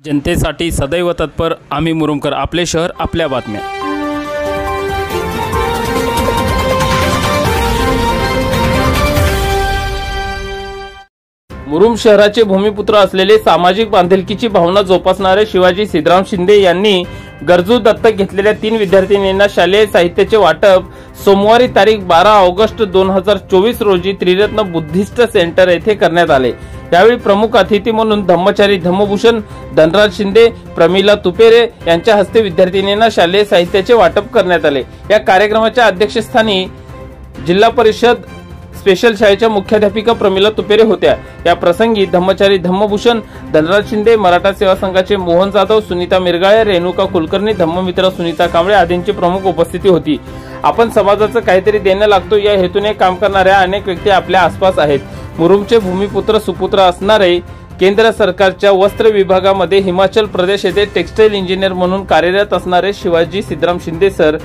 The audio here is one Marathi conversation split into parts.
जनतेसाठी सदैव तत्पर आम्ही मुरुमकर, आपले शहर आपल्या बातम्या। मुरुम शहराचे भूमिपुत्र असलेले सामाजिक बांधिलकीची भावना जोपासणारे शिवाजी सिद्धराम शिंदे यांनी गरजू दत्तक घेतलेल्या 3 विद्यार्थिनींना शालेय साहित्याचे वाटप सोमवारी तारीख 12 ऑगस्ट 2024 रोजी त्रिरत्न बुद्धिस्ट सेंटर येथे करण्यात आले। यावेळी प्रमुख अतिथी म्हणून धम्मचारी धम्मभूषण धनराज शिंदे, प्रमिला तुपेरे यांच्या हस्ते विद्यार्थिनींना शालेय साहित्याचे वाटप करण्यात आले। या कार्यक्रमाच्या अध्यक्षस्थानी जिल्हा परिषद स्पेशल शाळेच्या मुख्याध्यापिका प्रमिला तुपेरे होत्या। या प्रसंगी धम्मचारी धम्मभूषण धनराज शिंदे, मराठा सेवा संघाचे मोहन जाधव, सुनीता मिरगाळे, रेणुका कुलकर्णी, धम्ममित्र सुनीता कांबळे आदींची प्रमुख उपस्थिती होती। आपण समाजाचं काहीतरी देणं लागतो या हेतूने काम करणाऱ्या अनेक व्यक्ती आपल्या आसपास आहेत। मुरुमचे भूमिपुत्र सुपुत्र असणारे केंद्र सरकारच्या वस्त्र विभागामध्ये हिमाचल प्रदेश येथे टेक्सटाईल इंजिनियर म्हणून कार्यरत असणारे शिवाजी सिद्धराम शिंदे सर,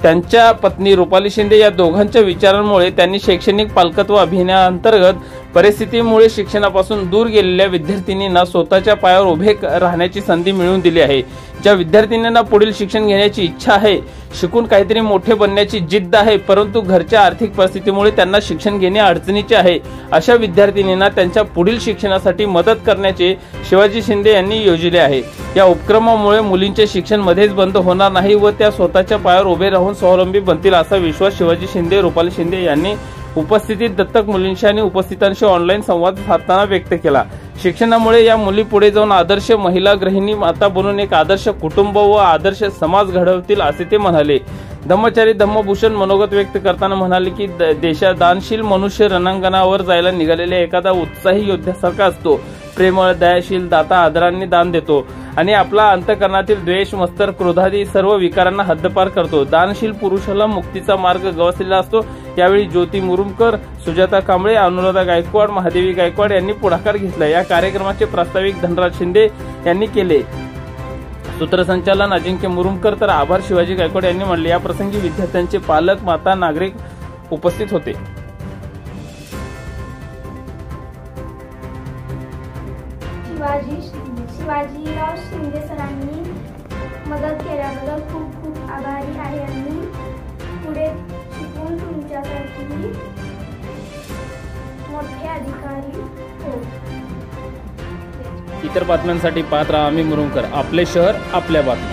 त्यांच्या पत्नी रुपाली शिंदे या दोघांच्या विचारांमुळे त्यांनी शैक्षणिक पालकत्व अभियानांतर्गत परिस्थितीमुळे शिक्षणापासून दूर गेलेल्या विद्यार्थिनींना स्वतःच्या पायावर उभे राहण्याची संधी मिळवून दिली आहे। ज्या विद्यार्थिनींना पुढील शिक्षण घेण्याची इच्छा आहे, शिकून काहीतरी मोठे बनण्याची जिद्द आहे, परंतु घरच्या आर्थिक परिस्थितीमुळे त्यांना शिक्षण घेणे अडचणीचे आहे, अशा विद्यार्थिनींना त्यांच्या पुढील शिक्षणासाठी मदत करण्याचे शिवाजी शिंदे यांनी योजले आहे। या उपक्रमामुळे मुलींचे शिक्षण मध्येच बंद होणार नाही व त्या स्वतःच्या पायावर उभे राहून स्वावलंबी बनतील असा विश्वास शिवाजी शिंदे, रुपाली शिंदे यांनी उपस्थित दत्तक मुलींशी आणि उपस्थितांशी ऑनलाईन संवाद साधताना व्यक्त केला। शिक्षणामुळे या मुली पुढे जाऊन आदर्श महिला, गृहिणी, माता बनून एक आदर्श कुटुंब व आदर्श समाज घडवतील असे ते म्हणाले। धम्मचारी धम्मभूषण मनोगत व्यक्त करताना म्हणाले की देशात दानशील मनुष्य रणांगणावर जायला निघालेल्या एखादा उत्साही योद्ध्यासारखा असतो। प्रेमळ, दयाशील, दाता आदरांनी दान देतो आणि आपला अंतःकरणातील द्वेष, मत्सर, क्रोधादी सर्व विकारांना हद्दपार करतो। दानशील पुरुषाला मुक्तीचा मार्ग गवसलेला असतो। यावेळी ज्योती मुरुमकर, सुजाता कांबळे, अनुराधा गायकवाड, महादेवी गायकवाड यांनी पुढाकार घेतला। या कार्यक्रमाचे प्रास्ताविक धनराज शिंदे यांनी केले। सूत्रसंचालन अजिंक्य मुरुमकर तर आभार शिवाजी गायकवाड यांनी मानले। या प्रसंगी विद्यार्थ्यांचे पालक, माता, नागरिक उपस्थित होते। शिवाजीराव शिंदे सरांनी मदत केल्याबद्दल खूप खूप आभारी आहे आणि पुढे शिकून तुमच्यासाठी मोठे अधिकारी हो। इतर बातम्यांसाठी पाहत राहा आम्ही मुरुमकर, आपले शहर आपल्या बातम्या।